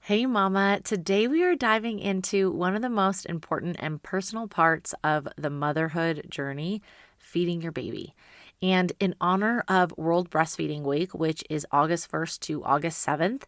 Hey mama, today we are diving into one of the most important and personal parts of the motherhood journey, feeding your baby. And in honor of World Breastfeeding Week, which is August 1st to August 7th,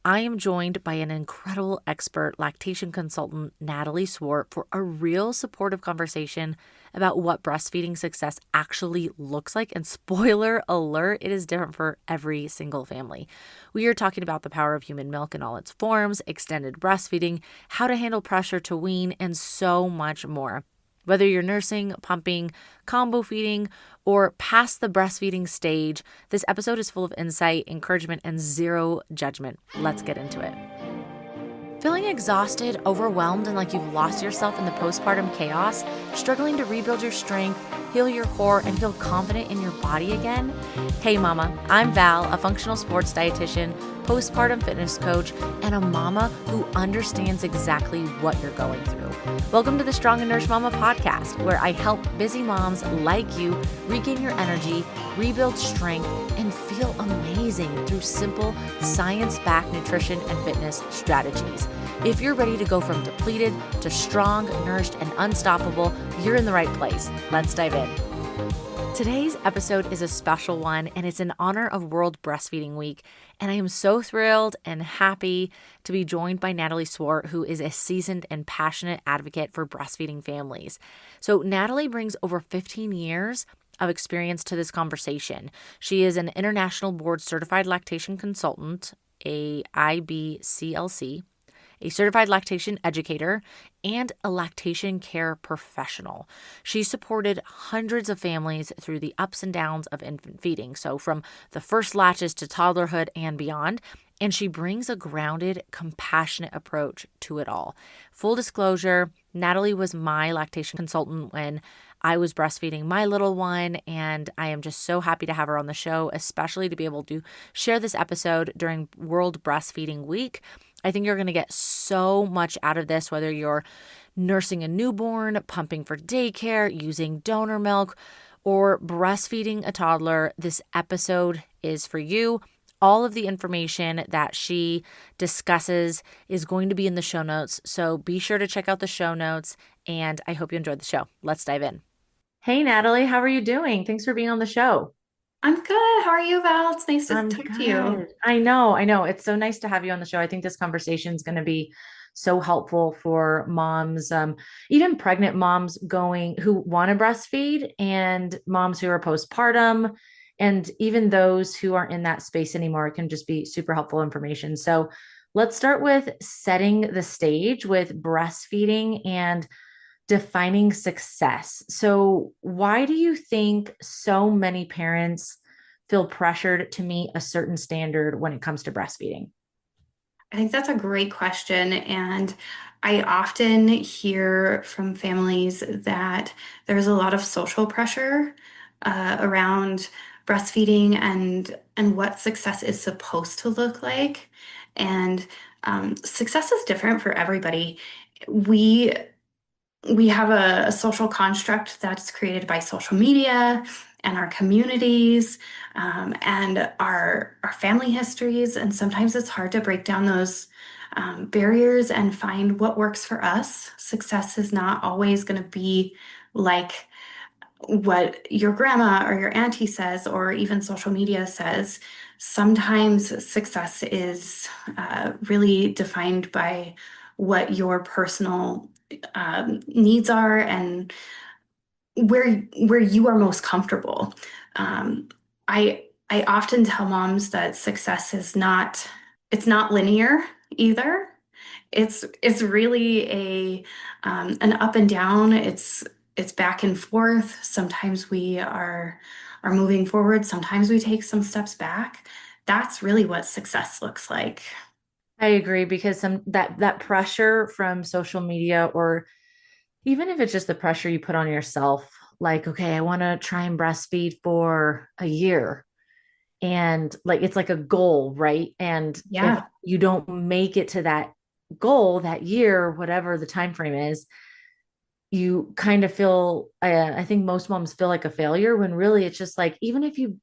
I am joined by an incredible expert lactation consultant, Natalie Swart, for a real supportive conversation about what breastfeeding success actually looks like. And spoiler alert, it is different for every single family. We are talking about the power of human milk in all its forms, extended breastfeeding, how to handle pressure to wean, and so much more. Whether you're nursing, pumping, combo feeding, or past the breastfeeding stage, this episode is full of insight, encouragement, and zero judgment. Let's get into it. Feeling exhausted, overwhelmed, and like you've lost yourself in the postpartum chaos, struggling to rebuild your strength, heal your core, and feel confident in your body again? Hey mama, I'm Val, a functional sports dietitian, postpartum fitness coach, and a mama who understands exactly what you're going through. Welcome to the Strong and Nourish Mama podcast, where I help busy moms like you regain your energy, rebuild strength, and feel amazing through simple, science-backed nutrition and fitness strategies. If you're ready to go from depleted to strong, nourished, and unstoppable, you're in the right place. Let's dive in. Today's episode is a special one, and it's in honor of World Breastfeeding Week. And I am so thrilled and happy to be joined by Natalie Swart, who is a seasoned and passionate advocate for breastfeeding families. So Natalie brings over 15 years of experience to this conversation. She is an international board certified lactation consultant, a IBCLC, a certified lactation educator, and a lactation care professional. She supported hundreds of families through the ups and downs of infant feeding, so from the first latches to toddlerhood and beyond, and she brings a grounded, compassionate approach to it all. Full disclosure, Natalie was my lactation consultant when I was breastfeeding my little one, and I am just so happy to have her on the show, especially to be able to share this episode during World Breastfeeding Week. I think you're going to get so much out of this, whether you're nursing a newborn, pumping for daycare, using donor milk, or breastfeeding a toddler. This episode is for you. All of the information that she discusses is going to be in the show notes, so be sure to check out the show notes, and I hope you enjoyed the show. Let's dive in. Hey, Natalie, how are you doing? Thanks for being on the show. I'm good. How are you, Val? It's nice to I'm talk to you. good. I know. It's so nice to have you on the show. I think this conversation is going to be so helpful for moms, even pregnant moms going who want to breastfeed, and moms who are postpartum, and even those who aren't in that space anymore. It can just be super helpful information. So let's start with setting the stage with breastfeeding and defining success. So why do you think so many parents feel pressured to meet a certain standard when it comes to breastfeeding? I think that's a great question. And I often hear from families that there's a lot of social pressure around breastfeeding and what success is supposed to look like. And success is different for everybody. We we have a social construct that's created by social media and our communities and our family histories. And sometimes it's hard to break down those barriers and find what works for us. Success is not always going to be like what your grandma or your auntie says, or even social media says. Sometimes success is really defined by what your personal needs are and where you are most comfortable. Um, I often tell moms that success is not it's not linear either. It's really a an up and down. It's back and forth. Sometimes we are moving forward. Sometimes we take some steps back. That's really what success looks like. I agree because some that pressure from social media, or even if it's just the pressure you put on yourself, like, okay, I want to try and breastfeed for a year. And like it's like a goal, right? And if Yeah. you don't make it to that goal that year, whatever the time frame is, you kind of feel I think most moms feel like a failure when really it's just like even if you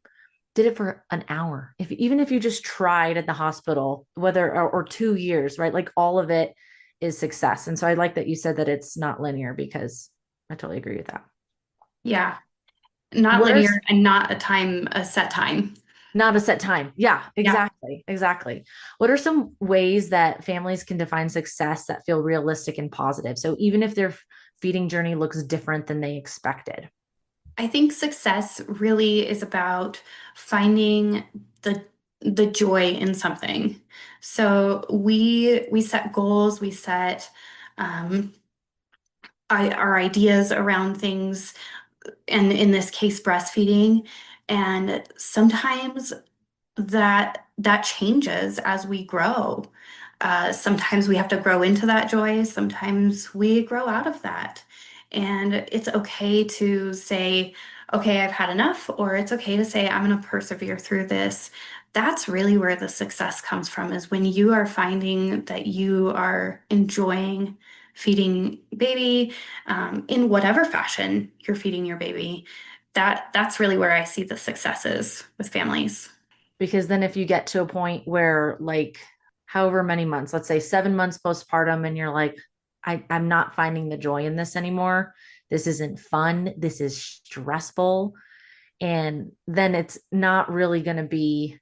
did it for an hour, if even if you just tried at the hospital, whether or 2 years, right? Like all of it is success. And so I like that you said that it's not linear because I totally agree with that. Yeah, not What are linear and not a set time. not a set time? Yeah, Yeah. exactly. Exactly. What are some ways that families can define success that feel realistic and positive? So even if their feeding journey looks different than they expected. I think success really is about finding the the joy in something. So we set goals, we set um, our ideas around things, and in this case, breastfeeding. And sometimes that changes as we grow. Sometimes we have to grow into that joy, sometimes we grow out of that. And it's okay to say, okay, I've had enough, or it's okay to say, I'm going to persevere through this. That's really where the success comes from, is when you are finding that you are enjoying feeding baby, in whatever fashion you're feeding your baby. That's really where I see the successes with families. Because then if you get to a point where like however many months, let's say 7 months postpartum, and you're like, I'm not finding the joy in this anymore. This isn't fun. This is stressful. And then it's not really going to be,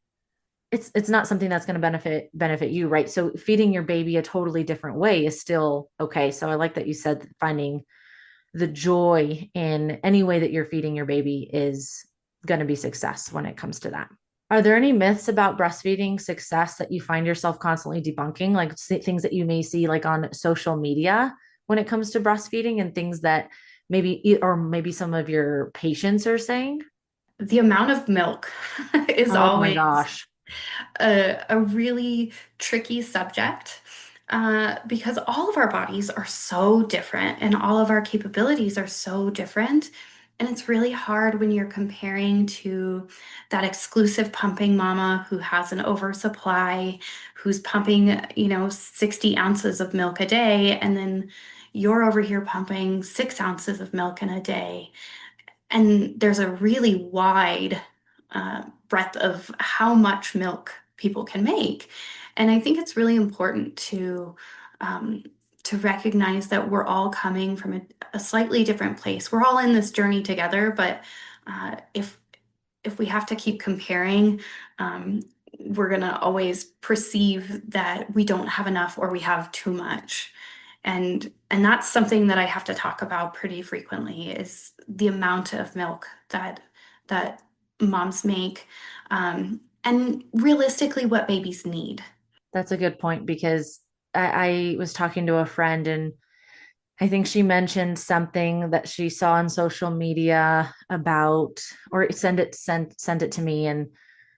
it's not something that's going to benefit you, right? So feeding your baby a totally different way is still okay. So I like that you said that finding the joy in any way that you're feeding your baby is going to be success when it comes to that. Are there any myths about breastfeeding success that you find yourself constantly debunking, like things that you may see like on social media when it comes to breastfeeding, and things that maybe, or maybe some of your patients are saying? The amount of milk is Oh my always gosh. a really tricky subject, because all of our bodies are so different and all of our capabilities are so different. And it's really hard when you're comparing to that exclusive pumping mama who has an oversupply, who's pumping, 60 ounces of milk a day, and then you're over here pumping 6 ounces of milk in a day. And there's a really wide breadth of how much milk people can make. And I think it's really important um, to recognize that we're all coming from a slightly different place. We're all in this journey together, but if we have to keep comparing, um, we're going to always perceive that we don't have enough or we have too much. And that's something that I have to talk about pretty frequently, is the amount of milk that moms make, and realistically what babies need. That's a good point because I was talking to a friend, and I think she mentioned something that she saw on social media about, or send it to me. And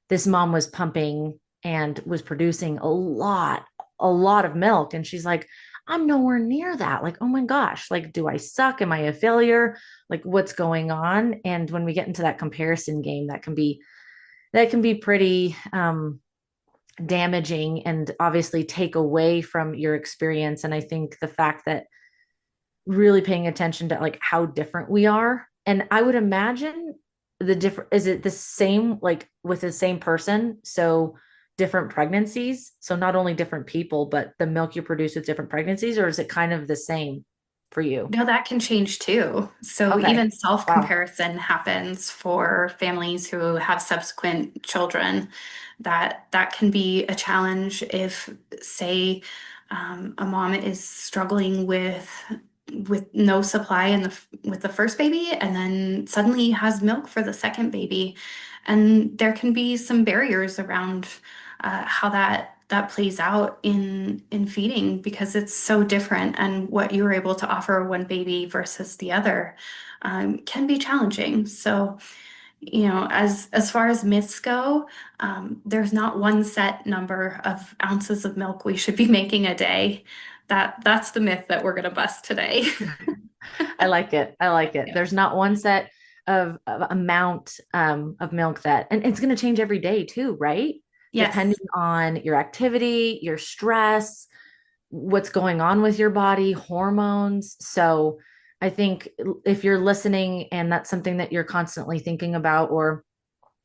this mom was pumping and was producing a lot of milk. And she's like, I'm nowhere near that. Like, oh my gosh, like, do I suck? Am I a failure? Like, what's going on? And when we get into that comparison game, that can be pretty damaging and obviously take away from your experience. And I think the fact that really paying attention to like how different we are. And I would imagine the different, is it the same like with the same person? So different pregnancies. So not only different people, but the milk you produce with different pregnancies, or is it kind of the same for you? No, that can change too. So Okay. even Wow. self-comparison happens for families who have subsequent children. That can be a challenge if, say, a mom is struggling with no supply with the first baby, and then suddenly has milk for the second baby, and there can be some barriers around how that plays out in feeding, because it's so different, and what you're able to offer one baby versus the other can be challenging. So, as far as myths go, there's not one set number of ounces of milk we should be making a day. That's the myth that we're going to bust today. I like it. I like it. Yeah. There's not one set of amount of milk that, and it's going to change every day too, right? Depending Yes. on your activity, your stress, what's going on with your body, hormones. So I think if you're listening and that's something that you're constantly thinking about, or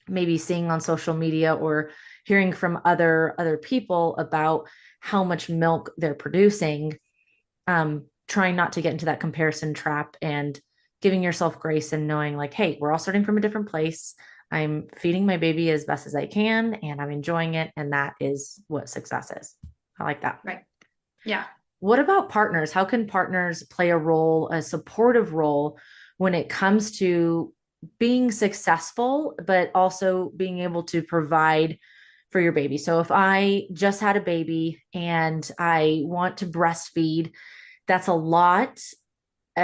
maybe seeing on social media or hearing from other people about how much milk they're producing, trying not to get into that comparison trap and giving yourself grace and knowing like, hey, we're all starting from a different place. I'm feeding my baby as best as I can and I'm enjoying it. And that is what success is. I like that. Right. Yeah. What about partners? How can partners play a role, a supportive role, when it comes to being successful, but also being able to provide for your baby? So if I just had a baby and I want to breastfeed, that's a lot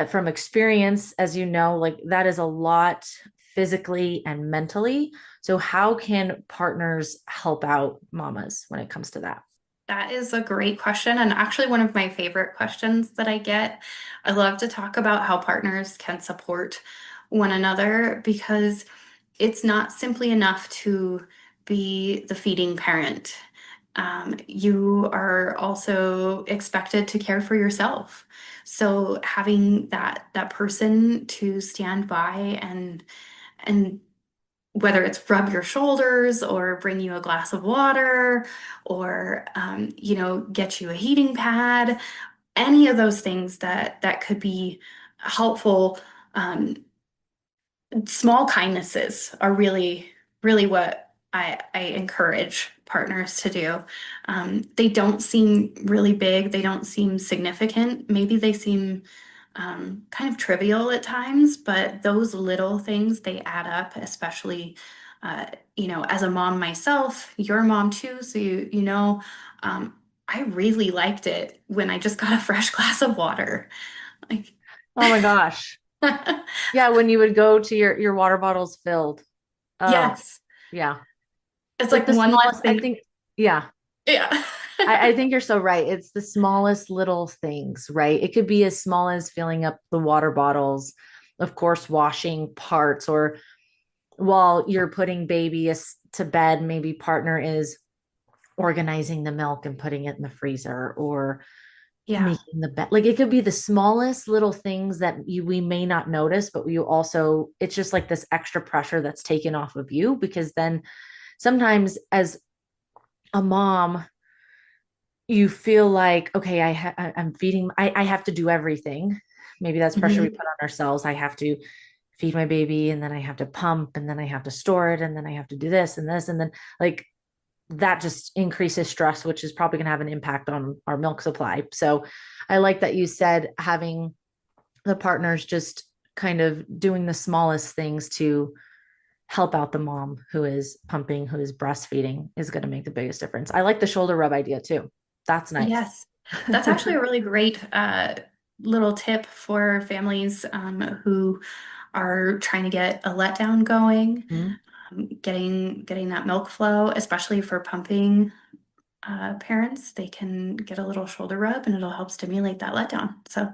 from experience, as you know, like that is a lot physically and mentally. So how can partners help out mamas when it comes to that? That is a great question, and actually one of my favorite questions that I get. I love to talk about how partners can support one another because it's not simply enough to be the feeding parent. You are also expected to care for yourself. So having that person to stand by and whether it's rub your shoulders or bring you a glass of water or get you a heating pad, any of those things that could be helpful. Small kindnesses are really what I encourage partners to do. They don't seem really big, they don't seem significant. Maybe they seem kind of trivial at times, but those little things they add up, especially uh, as a mom myself, you're a mom too, so um, I really liked it when I just got a fresh glass of water. Like, Oh my gosh. Yeah, when you would go to your water bottles filled. Oh, yes, yeah. it's Like like the one less smallest, I thing. think, yeah, Yeah. I think you're so right. It's the smallest little things, right? It could be as small as filling up the water bottles, of course, washing parts, or while you're putting baby to bed, maybe partner is organizing the milk and putting it in the freezer or Yeah. making the bed. Like it could be the smallest little things that we may not notice, but we also, it's just like this extra pressure that's taken off of you because then sometimes as a mom, you feel like, okay, I'm feeding, I have to do everything. Maybe that's pressure we Mhm. put on ourselves. I have to feed my baby and then I have to pump and then I have to store it and then I have to do this and this. And then like that just increases stress, which is probably going to have an impact on our milk supply. So I like that you said having the partners just kind of doing the smallest things to help out the mom who is pumping, who is breastfeeding is going to make the biggest difference. I like the shoulder rub idea too. That's nice. Yes. That's actually a really great little tip for families who are trying to get a letdown going, Mhm. getting that milk flow, especially for pumping parents. They can get a little shoulder rub and it'll help stimulate that letdown. So,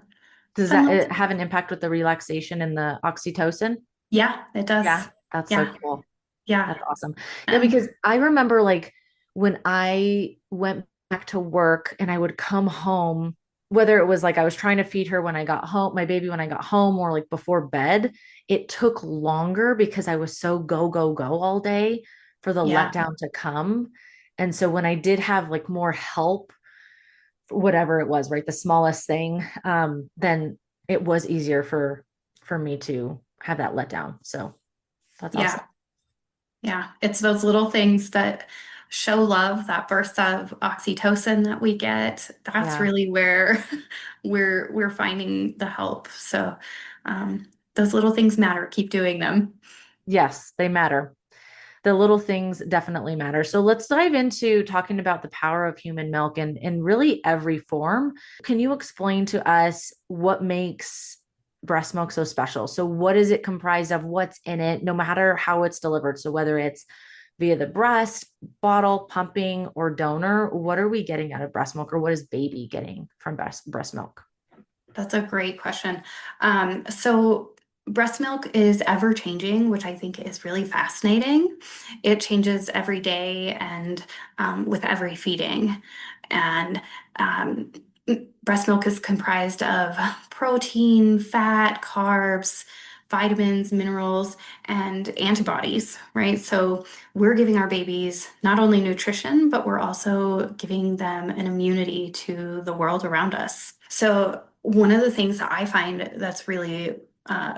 Does fun that little tip. have an impact with the relaxation and the oxytocin? Yeah, it Yeah, does. that's so Yeah, cool. yeah. That's awesome. Yeah, Um, because I remember like when I went back to work and I would come home, whether it was like I was trying to feed her when I got home, my baby when I got home, or like before bed, it took longer because I was so go, go, go all day for the yeah, letdown to come. And so when I did have like more help, whatever it was, right, the smallest thing, then it was easier for me to have that letdown. So that's awesome. yeah. Yeah, it's those little things that show love, that burst of oxytocin that we get. That's Yeah. really where we're finding the help. So those little things matter. Keep doing them. Yes, they matter. The little things definitely matter. So let's dive into talking about the power of human milk and in really every form. Can you explain to us what makes breast milk so special? So what is it comprised of? What's in it, no matter how it's delivered? So whether it's via the breast, bottle, pumping, or donor, what are we getting out of breast milk or what is baby getting from breast milk? That's a great question. So breast milk is ever changing, which I think is really fascinating. It changes every day and with every feeding. And um, breast milk is comprised of protein, fat, carbs, vitamins, minerals, and antibodies, right? So we're giving our babies not only nutrition, but we're also giving them an immunity to the world around us. So one of the things that I find that's really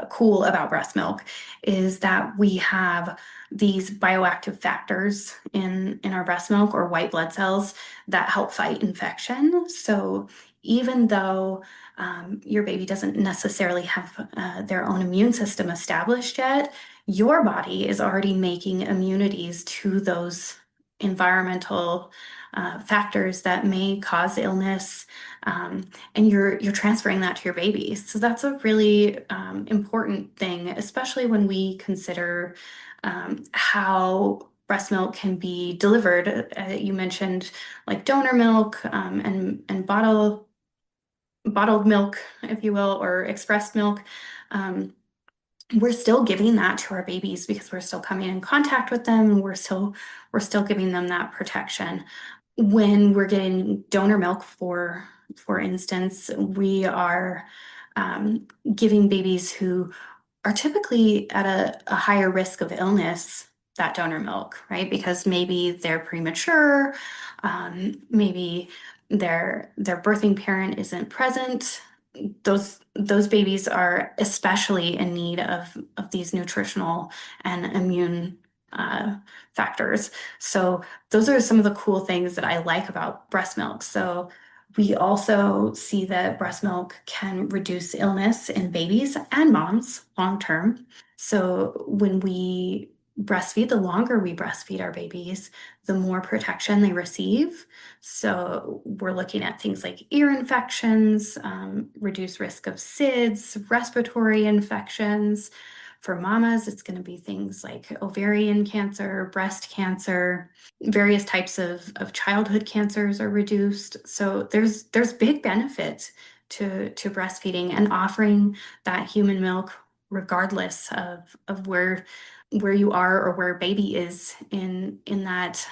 cool about breast milk is that we have these bioactive factors in our breast milk or white blood cells that help fight infection. So even though your baby doesn't necessarily have their own immune system established yet, your body is already making immunities to those environmental factors that may cause illness, and you're transferring that to your baby. So that's a really important thing, especially when we consider how breast milk can be delivered. You mentioned like donor milk and bottled milk, if you will, or expressed milk. Um, we're still giving that to our babies because we're still coming in contact with them and we're still giving them that protection. When we're getting donor milk, for instance, we are giving babies who are typically at a higher risk of illness that donor milk, right? Because maybe they're premature, maybe their birthing parent isn't present. Those babies are especially in need of these nutritional and immune factors. So those are some of the cool things that I like about breast milk. So we also see that breast milk can reduce illness in babies and moms long term. So when we breastfeed, the longer we breastfeed our babies, the more protection they receive. So we're looking at things like ear infections, reduced risk of SIDS, respiratory infections. For mamas, it's going to be things like ovarian cancer, breast cancer, various types of childhood cancers are reduced. So there's big benefit to breastfeeding and offering that human milk regardless of where you are or where baby is in that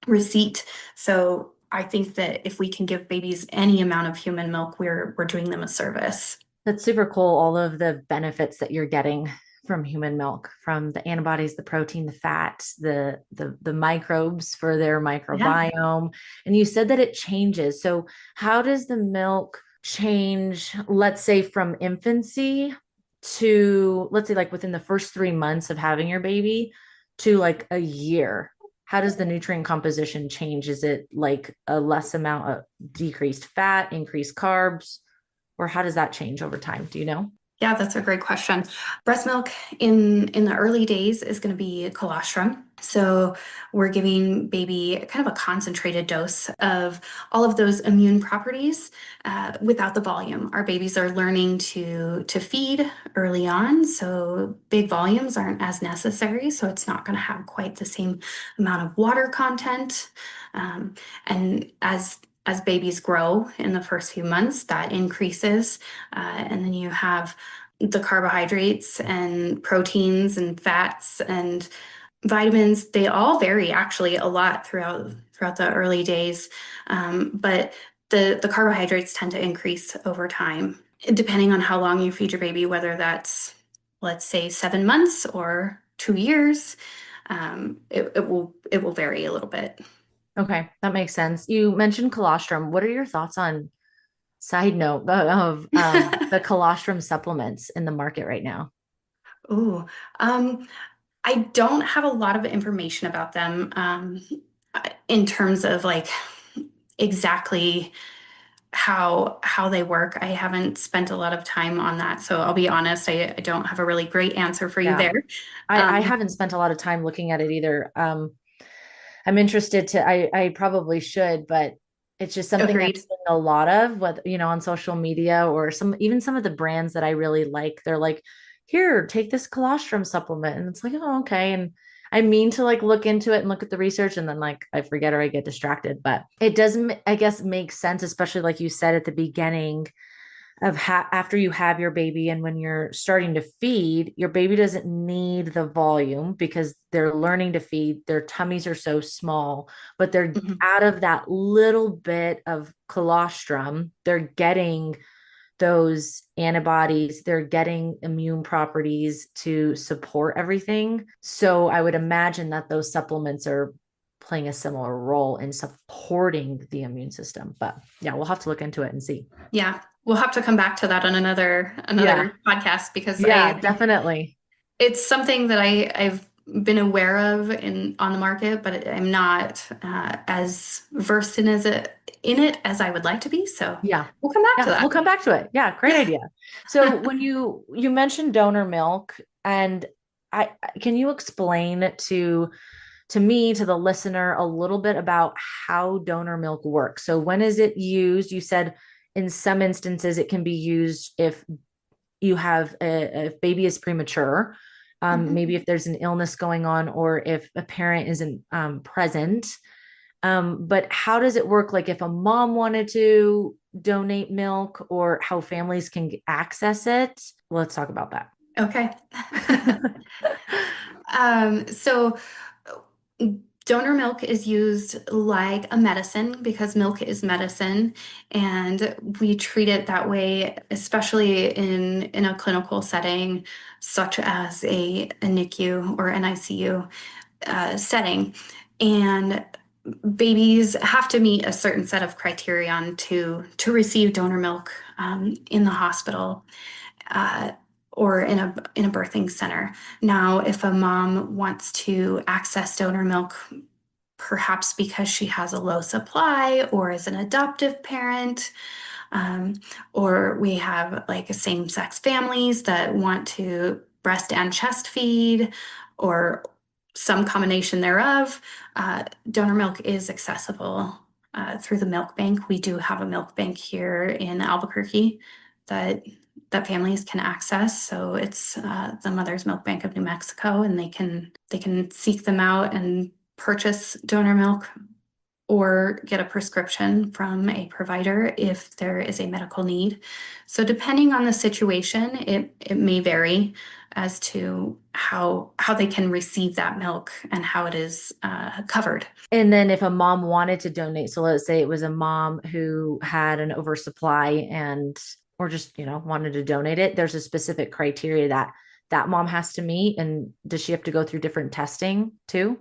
receipt. So I think that if we can give babies any amount of human milk, we're doing them a service. That's super cool. All of the benefits that you're getting from human milk, from the antibodies, the protein, the fat, the microbes for their Yeah. microbiome. And you said that it changes. So how does the milk change, let's say from infancy to, let's say like within the first 3 months of having your baby to like a year? How does the nutrient composition change? Is it like a less amount of decreased fat, increased carbs? Or how does that change over time? Do you know? Yeah, that's a great question. Breast milk in the early days is going to be colostrum. So we're giving baby kind of a concentrated dose of all of those immune properties without the volume. Our babies are learning to feed early on, so big volumes aren't as necessary. So it's not going to have quite the same amount of water content. And as babies grow in the first few months, that increases. And then you have the carbohydrates and proteins and fats and vitamins. They all vary actually a lot throughout the early days. But the carbohydrates tend to increase over time, depending on how long you feed your baby, whether that's, let's say, 7 months or 2 years. It will vary a little bit. Okay, that makes sense. You mentioned colostrum. What are your thoughts on, side note, of the colostrum supplements in the market right now? Ooh, um, I don't have a lot of information about them in terms of like exactly how they work. I haven't spent a lot of time on that, so I'll be honest, I don't have a really great answer for you Yeah. there. I Um, haven't spent a lot of time looking at it either. I'm interested to, I probably should, but it's just something I'm Agreed. seeing a lot of, whether, on social media or even some of the brands that I really like, they're like, here, take this colostrum supplement. And it's like, oh, okay. And I mean to like look into it and look at the research and then like I forget or I get distracted, but it doesn't, I guess, make sense, especially like you said at the beginning of after you have your baby and when you're starting to feed, your baby doesn't need the volume because they're learning to feed. Their tummies are so small, but they're Mhm. out of that little bit of colostrum, they're getting those antibodies, they're getting immune properties to support everything. So I would imagine that those supplements are playing a similar role in supporting the immune system. But yeah, we'll have to look into it and see. Yeah, we'll have to come back to that on Yeah. another podcast because Yeah, I think definitely. it's something that I've been aware of in on the market, but I'm not as versed in it as I would like to be. So Yeah. we'll come back to Yeah, we'll that. come back to it. Yeah, great idea. So when you mentioned donor milk, and can you explain to me, to the listener, a little bit about how donor milk works? So when is it used? You said in some instances it can be used if you have if baby is premature, maybe Mhm. if there's an illness going on, or if a parent isn't present. But how does it work? Like if a mom wanted to donate milk, or how families can access it? Let's talk about that. Okay. So donor milk is used like a medicine because milk is medicine, and we treat it that way, especially in a clinical setting, such as a NICU or an ICU setting. And babies have to meet a certain set of criterion to receive donor milk in the hospital uh, or in a birthing center. Now, if a mom wants to access donor milk, perhaps because she has a low supply or is an adoptive parent, um, or we have like same-sex families that want to breast and chest feed, or some combination thereof, donor milk is accessible through the milk bank. We do have a milk bank here in Albuquerque that that families can access. So it's the Mother's Milk Bank of New Mexico, and they can seek them out and purchase donor milk or get a prescription from a provider if there is a medical need. So depending on the situation, it may vary as to how they can receive that milk and how it is covered. And then if a mom wanted to donate, so let's say it was a mom who had an oversupply and or just, wanted to donate it, there's a specific criteria that that mom has to meet. And does she have to go through different testing too?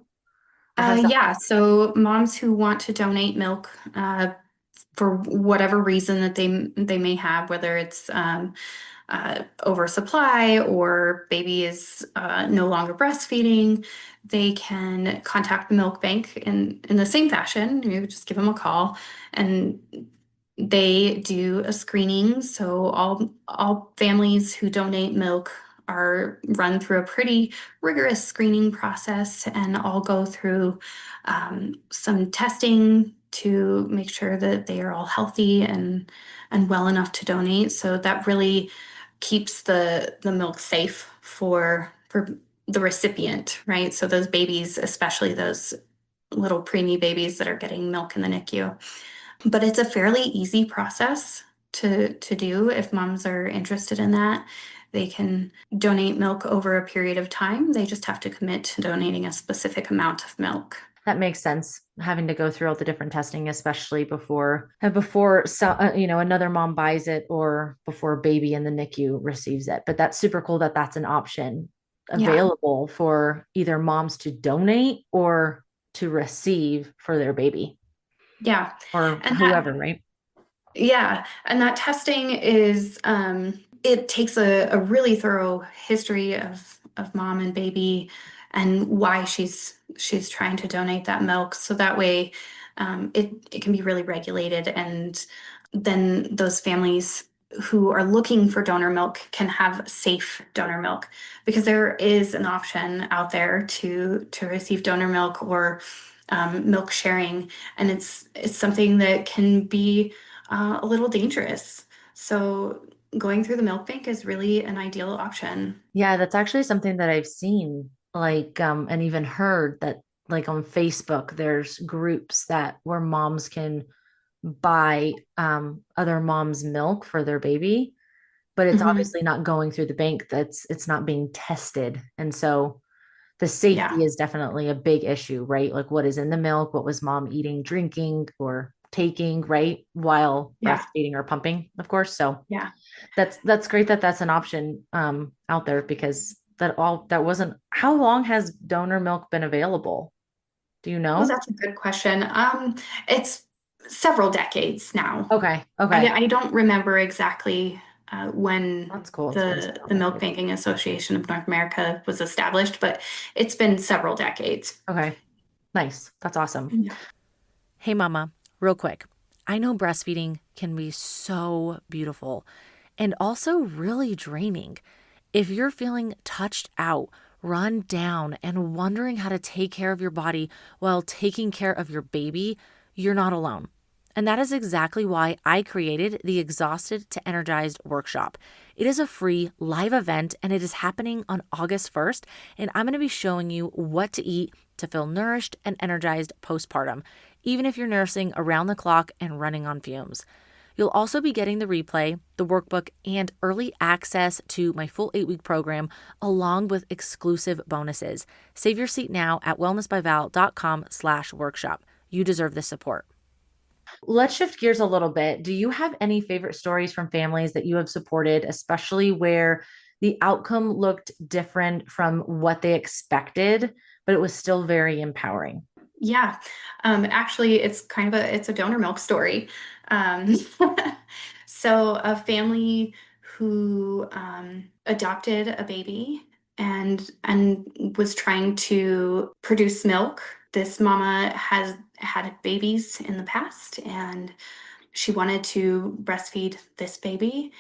Or how does that work? Yeah, so moms who want to donate milk for whatever reason that they may have, whether it's oversupply or baby is no longer breastfeeding, they can contact the milk bank in the same fashion. You just give them a call, and they do a screening. So all families who donate milk are run through a pretty rigorous screening process and all go through some testing to make sure that they are all healthy and well enough to donate. So that really keeps the milk safe for the recipient, right? So those babies, especially those little preemie babies that are getting milk in the NICU. But it's a fairly easy process to do if moms are interested in that. They can donate milk over a period of time. They just have to commit to donating a specific amount of milk. That makes sense. Having to go through all the different testing, especially before another mom buys it, or before a baby in the NICU receives it. But that's super cool that that's an option Yeah. available for either moms to donate or to receive for their baby Yeah. or And that whoever, right? Yeah, and that testing is it takes a really thorough history of mom and baby and why she's trying to donate that milk. So that way it can be really regulated, and then those families who are looking for donor milk can have safe donor milk because there is an option out there to receive donor milk or milk sharing, and it's something that can be a little dangerous. So going through the milk bank is really an ideal option. Yeah, that's actually something that I've seen, like, and even heard that, like on Facebook, there's groups that where moms can buy other moms' milk for their baby, but it's Hmm. obviously not going through the bank. It's not being tested. And so the safety Yeah. is definitely a big issue, right? Like what is in the milk, what was mom eating, drinking, or taking, right, while Yeah. breastfeeding or pumping, of course. So Yeah. that's great that that's an option out there because that wasn't how long has donor milk been available? Do you Oh, know? that's a good question. It's several decades now. Okay. Okay. I don't remember exactly when That's cool. It's been the several Milk decades. Banking Association of North America was established, but it's been several decades. Okay. Nice. That's awesome. Yeah. Hey, mama, real quick. I know breastfeeding can be so beautiful and also really draining. If you're feeling touched out, run down, and wondering how to take care of your body while taking care of your baby, you're not alone. And that is exactly why I created the Exhausted to Energized workshop. It is a free live event and it is happening on August 1st. And I'm going to be showing you what to eat to feel nourished and energized postpartum, even if you're nursing around the clock and running on fumes. You'll also be getting the replay, the workbook, and early access to my full 8-week program, along with exclusive bonuses. Save your seat now at wellnessbyval.com/workshop. You deserve this support. Let's shift gears a little bit. Do you have any favorite stories from families that you have supported, especially where the outcome looked different from what they expected, but it was still very empowering? Yeah. Actually, it's kind of it's a donor milk story. Um, so a family who adopted a baby and was trying to produce milk. This mama has had babies in the past, and she wanted to breastfeed this baby.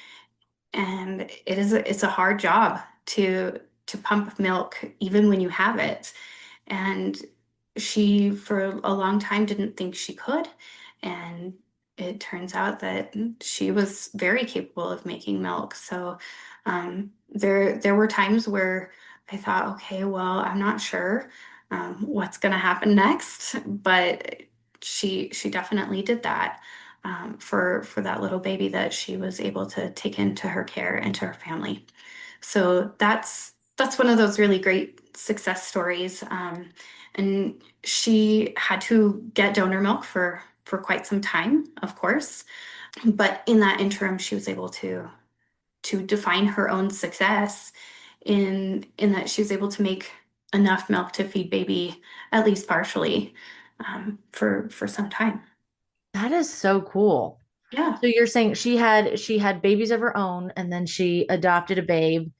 And it's a hard job to pump milk even when you have it. And she, for a long time, didn't think she could. And it turns out that she was very capable of making milk. So there were times where I thought, okay, well, I'm not sure what's going to happen next, but she definitely did that for that little baby that she was able to take into her care and to her family. So that's one of those really great success stories. And she had to get donor milk for quite some time, of course. But in that interim, she was able to define her own success in that she was able to make enough milk to feed baby at least partially for some time. That is so cool. Yeah, So you're saying she had babies of her own and then she adopted a babe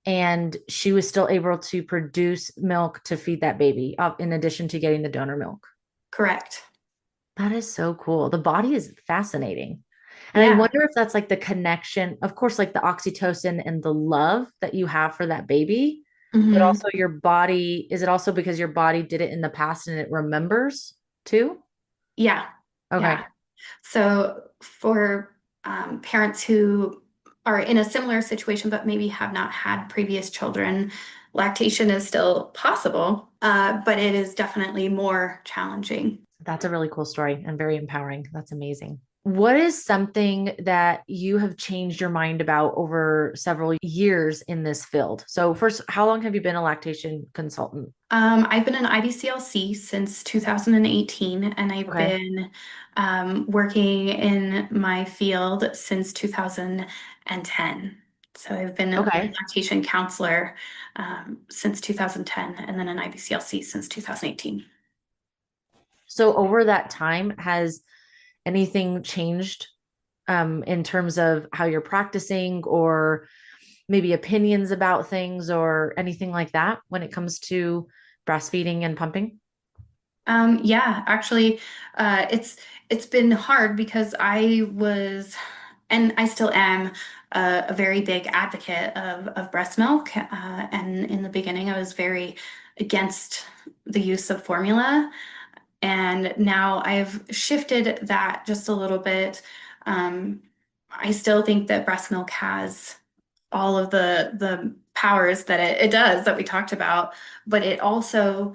and she was still able to produce milk to feed that baby up in addition to getting the donor milk. correct. That is so cool. The body is fascinating. And I Yeah. wonder if that's like the connection, of course, like the oxytocin and the love that you have for that baby, but Hmm. also your body, is it also because your body did it in the past and it remembers too? Yeah. Okay. Yeah. So for parents who are in a similar situation but maybe have not had previous children, lactation is still possible, but it is definitely more challenging. That's a really cool story and very empowering. That's amazing. What is something that you have changed your mind about over several years in this field? So, first, how long have you been a lactation consultant? I've been an IBCLC since 2018, and I've Okay. been working in my field since 2010. So I've been a Okay. lactation counselor since 2010, and then an IBCLC since 2018. So, over that time, has anything changed in terms of how you're practicing or maybe opinions about things or anything like that when it comes to breastfeeding and pumping? Yeah, actually, it's been hard because I was, and I still am, a very big advocate of breast milk. And in the beginning, I was very against the use of formula. And now I've shifted that just a little bit. Um, I still think that breast milk has all of the powers that it does that we talked about, but it also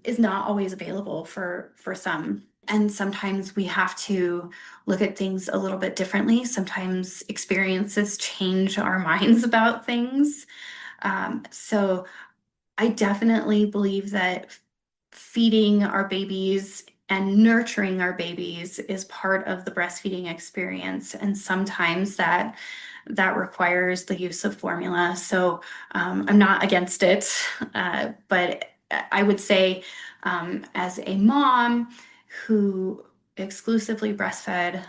is not always available for some. And sometimes we have to look at things a little bit differently. Sometimes experiences change our minds about things. So I definitely believe that feeding our babies and nurturing our babies is part of the breastfeeding experience. And sometimes that requires the use of formula. So I'm not against it, but I would say as a mom who exclusively breastfed,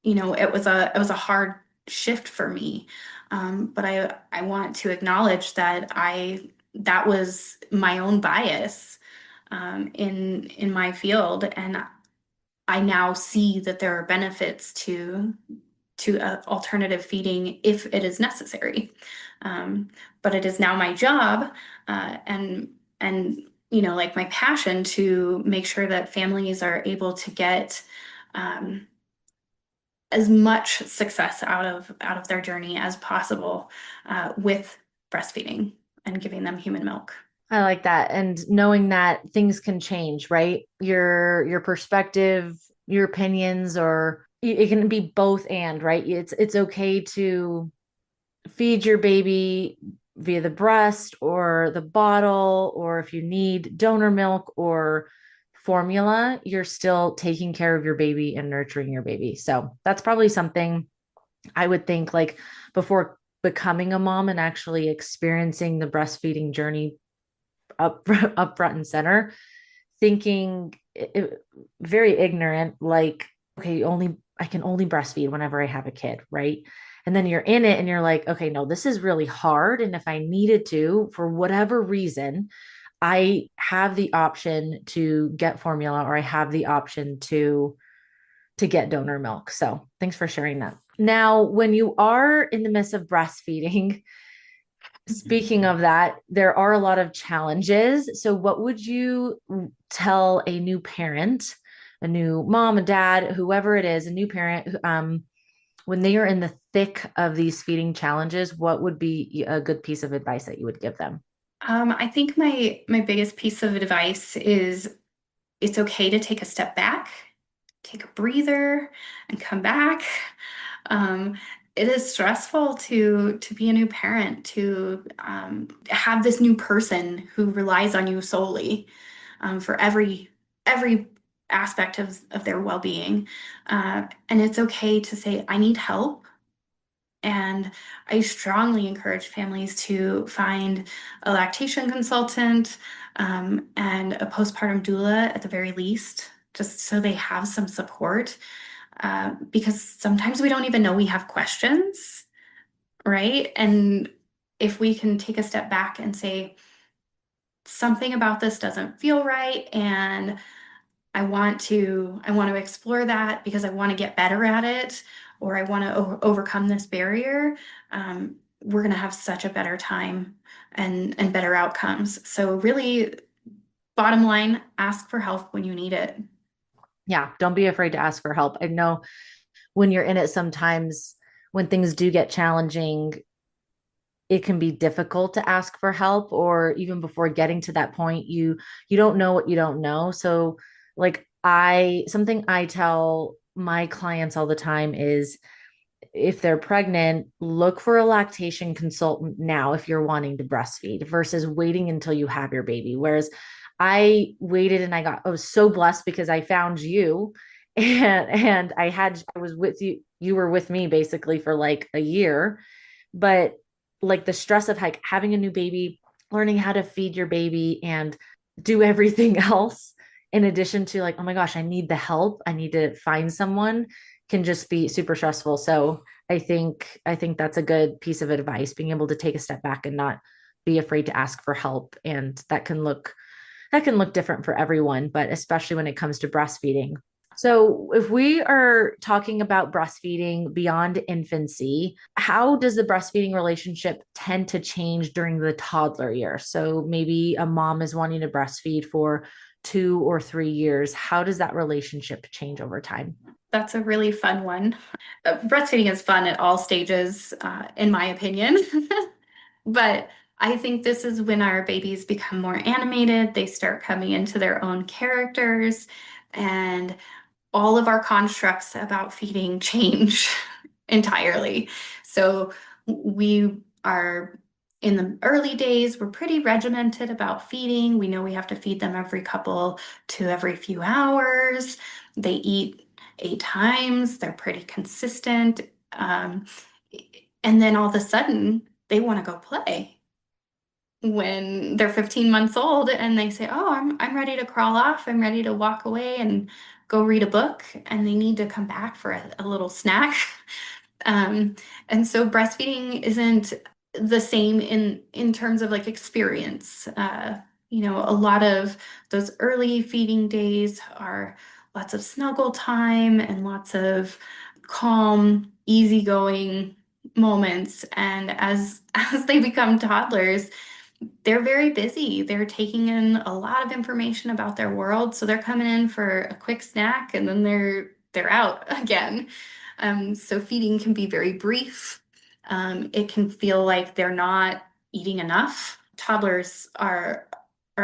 it was a hard shift for me. But I want to acknowledge that was my own bias in my field, and I now see that there are benefits to alternative feeding if it is necessary. Um, but it is now my job, and like my passion to make sure that families are able to get um, as much success out of their journey as possible with breastfeeding and giving them human milk. I like that. And knowing that things can change, right? Your perspective, your opinions, or it can be both and, right? It's okay to feed your baby via the breast or the bottle, or if you need donor milk or formula, you're still taking care of your baby and nurturing your baby. So that's probably something I would think like before becoming a mom and actually experiencing the breastfeeding journey up front and center, thinking very ignorant, like, okay, only I can only breastfeed whenever I have a kid, right? And then you're in it and you're like, okay, no, this is really hard. And if I needed to, for whatever reason, I have the option to get formula or I have the option to get donor milk. So thanks for sharing that. Now, when you are in the midst of breastfeeding, speaking of that, there are a lot of challenges. So, what would you tell a new parent, a new mom, a dad, whoever it is, a new parent, when they are in the thick of these feeding challenges, what would be a good piece of advice that you would give them? I think my biggest piece of advice is it's okay to take a step back, take a breather, and come back. Um, it is stressful to be a new parent, to have this new person who relies on you solely for every aspect of their well-being. And it's okay to say, I need help. And I strongly encourage families to find a lactation consultant and a postpartum doula at the very least, just so they have some support. Because sometimes we don't even know we have questions, right? And if we can take a step back and say, something about this doesn't feel right, and I want to explore that because I want to get better at it, or I want to overcome this barrier. We're going to have such a better time and better outcomes. So really, bottom line, ask for help when you need it. Yeah, don't be afraid to ask for help. I know when you're in it, sometimes when things do get challenging, it can be difficult to ask for help, or even before getting to that point, you don't know what you don't know. So like I something I tell my clients all the time is if they're pregnant, look for a lactation consultant now if you're wanting to breastfeed versus waiting until you have your baby. Whereas I waited and I was so blessed because I found you and I was with you, you were with me basically for like a year. But like the stress of like having a new baby, learning how to feed your baby and do everything else in addition to like, oh my gosh, I need the help. I need to find someone can just be super stressful. So I think that's a good piece of advice, being able to take a step back and not be afraid to ask for help. And that can look different for everyone, but especially when it comes to breastfeeding. So, if we are talking about breastfeeding beyond infancy, how does the breastfeeding relationship tend to change during the toddler year? So, maybe a mom is wanting to breastfeed for 2 or 3 years. How does that relationship change over time? That's a really fun one. Breastfeeding is fun at all stages, in my opinion. But I think this is when our babies become more animated, they start coming into their own characters, and all of our constructs about feeding change entirely. So we are In the early days, we're pretty regimented about feeding. We know we have to feed them every couple to every few hours. They eat 8 times, they're pretty consistent. Um, and then all of a sudden, they want to go play when they're 15 months old and they say, "Oh, I'm ready to crawl off. I'm ready to walk away and go read a book." And they need to come back for a little snack. Um, and so breastfeeding isn't the same in terms of like experience. A lot of those early feeding days are lots of snuggle time and lots of calm, easygoing moments. And as as they become toddlers, they're very busy. They're taking in a lot of information about their world, so they're coming in for a quick snack and then they're out again. So feeding can be very brief. It can feel like they're not eating enough. Toddlers are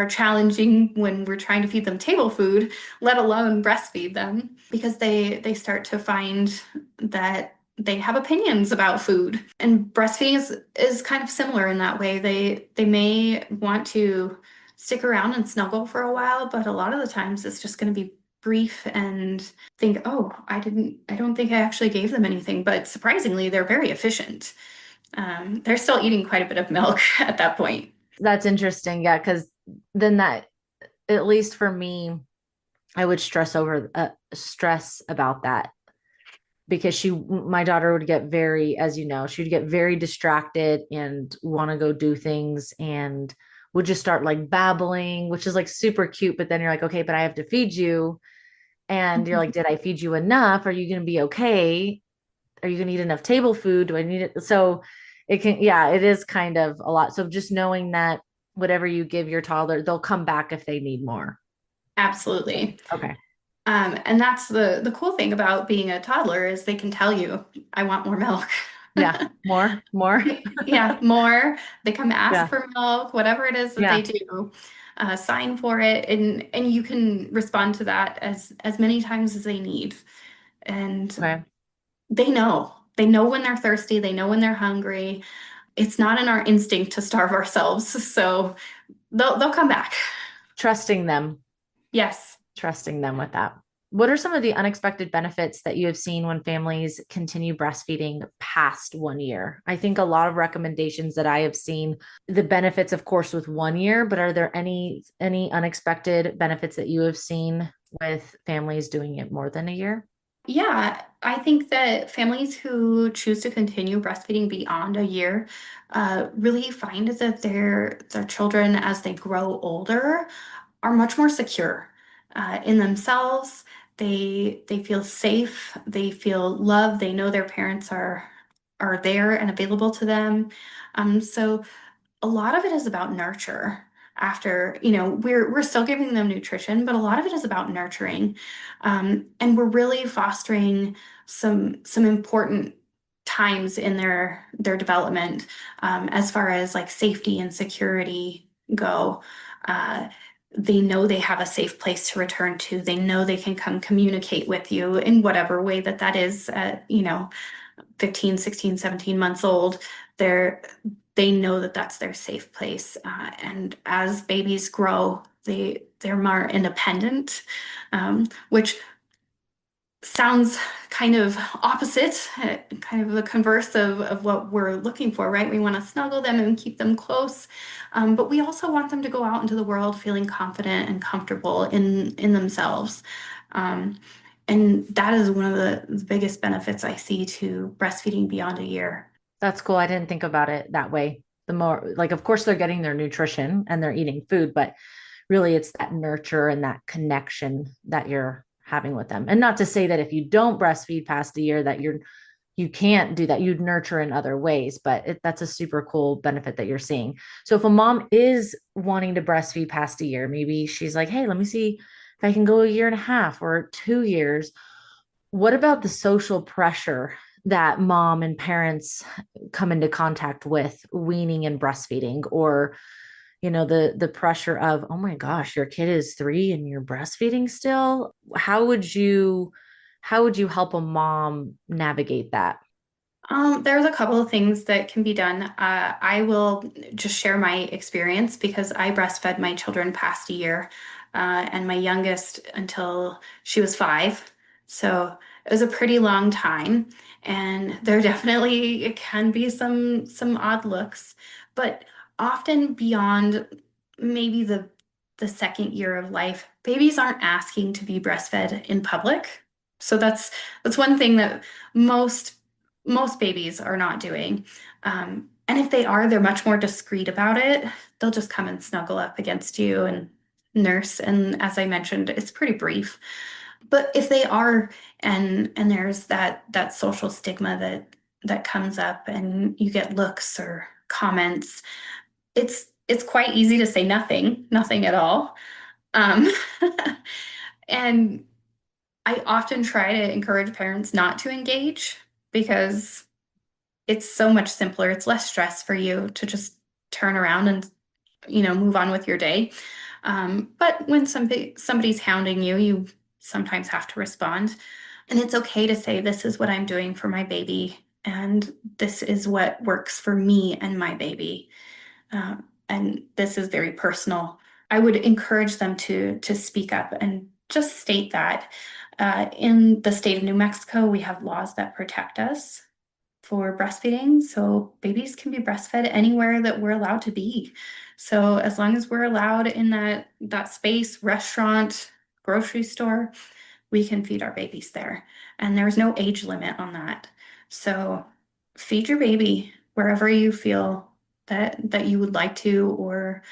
challenging when we're trying to feed them table food, let alone breastfeed them, because they start to find that they have opinions about food. And breastfeeding is kind of similar in that way. They may want to stick around and snuggle for a while, but a lot of the times it's just going to be brief and think, "Oh, I don't think I actually gave them anything." But surprisingly, they're very efficient. They're still eating quite a bit of milk at that point. That's interesting. Yeah. Cause then that, at least for me, I would stress about that because my daughter would get very, as you know, she'd get very distracted and want to go do things and would just start like babbling, which is like super cute. But then you're like, okay, but I have to feed you. And you're like, did I feed you enough? Are you going to be okay? Are you going to eat enough table food? Do I need it? So yeah, it is kind of a lot. So just knowing that whatever you give your toddler, they'll come back if they need more. Absolutely. Okay. And that's the cool thing about being a toddler is they can tell you, "I want more milk." Yeah. More. Yeah, more. They come ask Yeah. for milk, whatever it is that they Yeah. do, sign for it, and you can respond to that as many times as they need. And Okay. they know when they're thirsty, they know when they're hungry. It's not in our instinct to starve ourselves, so they'll come back. Trusting them, Yes. trusting them with that. What are some of the unexpected benefits that you have seen when families continue breastfeeding past 1 year? I think a lot of recommendations that I have seen, the benefits, of course, with 1 year, but are there any unexpected benefits that you have seen with families doing it more than a year? Yeah, I think that families who choose to continue breastfeeding beyond a year really find that their children, as they grow older, are much more secure in themselves. They feel safe. They feel loved. They know their parents are there and available to them. So a lot of it is about nurture. After, we're still giving them nutrition, but a lot of it is about nurturing. And we're really fostering some important times in their development, as far as like safety and security go. Uh, they know they have a safe place to return to. They know they can come communicate with you in whatever way that is at, 15, 16, 17 months old. They're they know that that's their safe place. And as babies grow, they're more independent, which sounds kind of opposite, kind of the converse of what we're looking for, right? We want to snuggle them and keep them close, but we also want them to go out into the world feeling confident and comfortable in themselves. Um, and that is one of the biggest benefits I see to breastfeeding beyond a year. That's cool. I didn't think about it that way. The more, like, of course, they're getting their nutrition and they're eating food, but really it's that nurture and that connection that you're having with them. And not to say that if you don't breastfeed past a year that you can't do that. You'd nurture in other ways, but that's a super cool benefit that you're seeing. So if a mom is wanting to breastfeed past a year, maybe she's like, hey, let me see if I can go a year and a half or 2 years. What about the social pressure that mom and parents come into contact with weaning and breastfeeding, or the pressure of, oh my gosh, your kid is 3 and you're breastfeeding still? How would you help a mom navigate that? There's a couple of things that can be done. I will just share my experience because I breastfed my children past a year, and my youngest until she was 5. So it was a pretty long time, and there definitely it can be some odd looks, but often beyond maybe the second year of life, babies aren't asking to be breastfed in public. So that's one thing that most most babies are not doing. And if they are, they're much more discreet about it. They'll just come and snuggle up against you and nurse. And as I mentioned, it's pretty brief. But if they are, and there's that social stigma that comes up, and you get looks or comments, it's quite easy to say nothing, nothing at all. Um, and I often try to encourage parents not to engage because it's so much simpler. It's less stress for you to just turn around and, move on with your day. But when somebody's hounding you, you sometimes have to respond. And it's okay to say, this is what I'm doing for my baby, and this is what works for me and my baby. And this is very personal. I would encourage them to speak up and just state that. In the state of New Mexico, we have laws that protect us for breastfeeding. So babies can be breastfed anywhere that we're allowed to be. So as long as we're allowed in that space, restaurant, grocery store, we can feed our babies there. And there's no age limit on that. So feed your baby wherever you feel that you would like to, or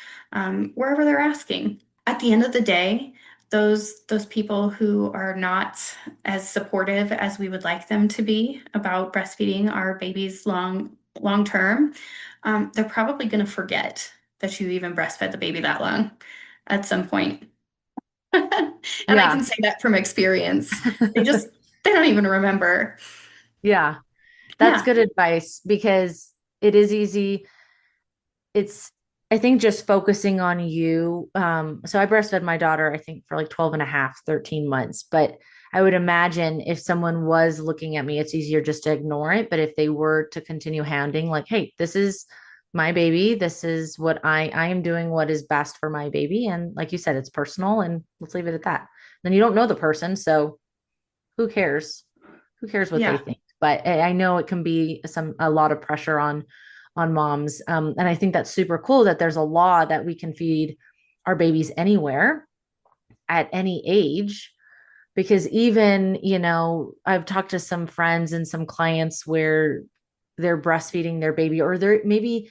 wherever they're asking. At the end of the day, those people who are not as supportive as we would like them to be about breastfeeding our babies long term, they're probably going to forget that you even breastfed the baby that long at some point. And I Yeah. can say that from experience. They just they don't even remember. Yeah. That's Yeah. good advice because it is easy. It's, I think just focusing on you. So I breastfed my daughter, I think for like 12 and a half, 13 months. But I would imagine if someone was looking at me, it's easier just to ignore it. But if they were to continue hounding, like, hey, this is my baby. This is what I am doing what is best for my baby. And like you said, it's personal and let's leave it at that. Then you don't know the person. So who cares? Who cares what they Yeah. think? But I know it can be a lot of pressure on moms. And I think that's super cool that there's a law that we can feed our babies anywhere at any age. Because even, I've talked to some friends and some clients where they're breastfeeding their baby, or they're maybe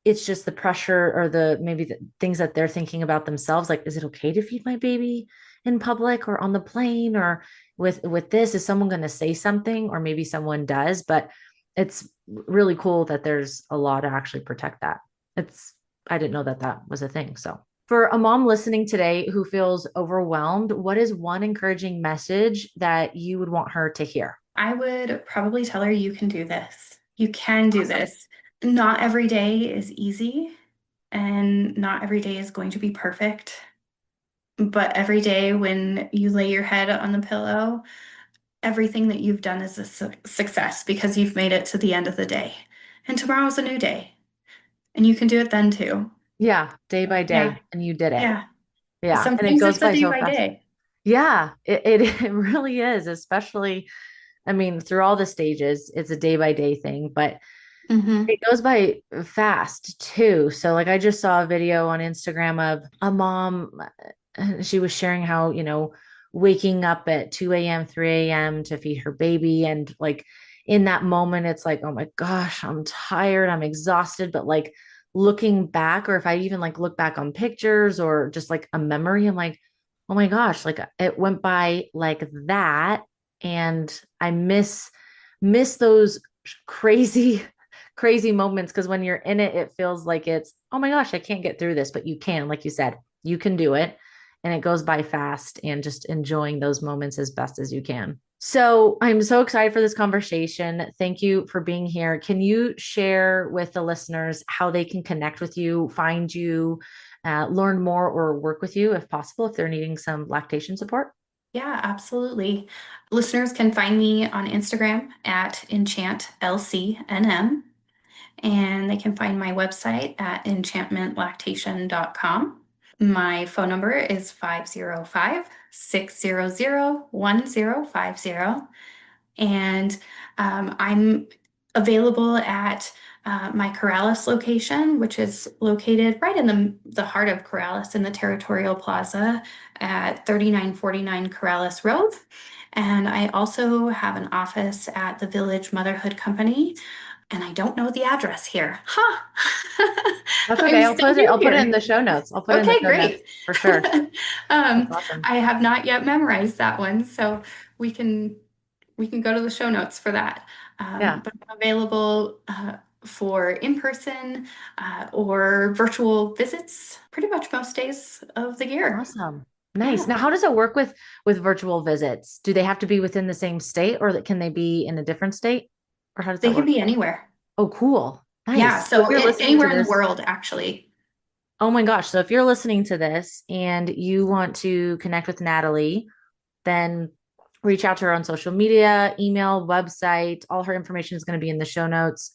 it's just the pressure or maybe the things that they're thinking about themselves. Like, is it okay to feed my baby in public or on the plane or with this? Is someone going to say something? Or maybe someone does, but it's really cool that there's a law to actually protect that. It's I didn't know that that was a thing. So for a mom listening today who feels overwhelmed, what is one encouraging message that you would want her to hear? I would probably tell her, you can do this. You can do Awesome. this. Not every day is easy, and not every day is going to be perfect. But every day when you lay your head on the pillow, everything that you've done is a success because you've made it to the end of the day. And tomorrow's a new day, and you can do it then too. Yeah, day by Yeah. day, and you did it. Yeah. Yeah, and it Sometimes goes it's a by day so by fast. day. Yeah, it really is, especially, I mean, through all the stages, it's a day by day thing, but Hmm. it goes by fast too. So, like, I just saw a video on Instagram of a mom. She was sharing how, waking up at 2 a.m., 3 a.m. to feed her baby. And like in that moment, it's like, oh my gosh, I'm tired, I'm exhausted. But like looking back, or if I even like look back on pictures or just like a memory, I'm like, oh my gosh, like it went by like that. And I miss those crazy crazy moments because when you're in it, it feels like it's, oh my gosh, I can't get through this, but you can, like you said, you can do it. And it goes by fast and just enjoying those moments as best as you can. So I'm so excited for this conversation. Thank you for being here. Can you share with the listeners how they can connect with you, find you, learn more, or work with you if possible, if they're needing some lactation support? Yeah, absolutely. Listeners can find me on Instagram at enchantlcnm, and they can find my website at enchantmentlactation.com. My phone number is 505-600-1050. And I'm available at my Corrales location, which is located right in the heart of Corrales in the Territorial Plaza at 3949 Corrales Road. And I also have an office at the Village Motherhood Company, and I don't know the address here. Huh. That's I'm okay. still new I'll put it in here. the show notes. I'll put it in the Okay, show notes great. for sure. That's Um, awesome. I have not yet memorized that one, so we can we can go to the show notes for that. Yeah. But I'm available for in-person or virtual visits pretty much most days of the year. Awesome. Nice. Yeah, Now, how does it work with virtual visits? Do they have to be within the same state or can they be in a different state? Or how does they that can work? be anywhere. Oh, cool. Yeah, Nice. So if so you're listening to anywhere in the this, world, actually. oh my gosh. So if you're listening to this and you want to connect with Natalie, then reach out to her on social media, email, website. All her information is going to be in the show notes.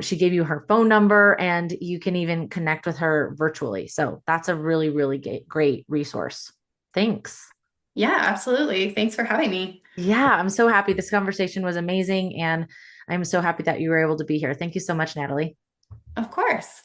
She gave you her phone number and you can even connect with her virtually. So that's a really, really great resource. Thanks. Yeah, absolutely. Thanks for having me. Yeah, I'm so happy. This conversation was amazing. And I'm so happy that you were able to be here. Thank you so much, Natalie. Of course.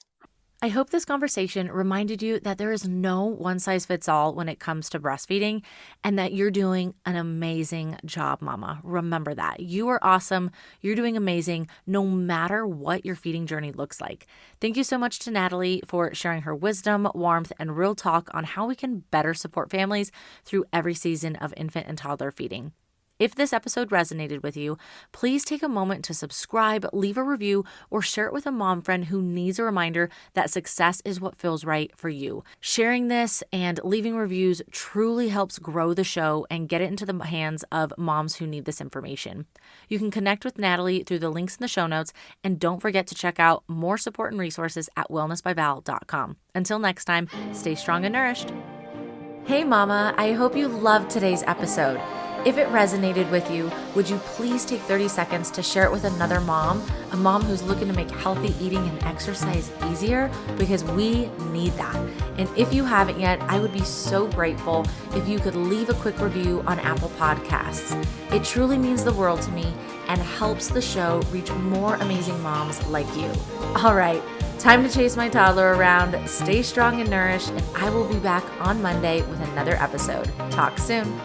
I hope this conversation reminded you that there is no one size fits all when it comes to breastfeeding and that you're doing an amazing job, mama. Remember that. You are awesome. You're doing amazing no matter what your feeding journey looks like. Thank you so much to Natalie for sharing her wisdom, warmth, and real talk on how we can better support families through every season of infant and toddler feeding. If this episode resonated with you, please take a moment to subscribe, leave a review, or share it with a mom friend who needs a reminder that success is what feels right for you. Sharing this and leaving reviews truly helps grow the show and get it into the hands of moms who need this information. You can connect with Natalie through the links in the show notes, and don't forget to check out more support and resources at wellnessbyval.com. Until next time, stay strong and nourished. Hey mama, I hope you loved today's episode. If it resonated with you, would you please take 30 seconds to share it with another mom, a mom who's looking to make healthy eating and exercise easier? Because we need that. And if you haven't yet, I would be so grateful if you could leave a quick review on Apple Podcasts. It truly means the world to me and helps the show reach more amazing moms like you. All right, time to chase my toddler around. Stay strong and nourished, and I will be back on Monday with another episode. Talk soon.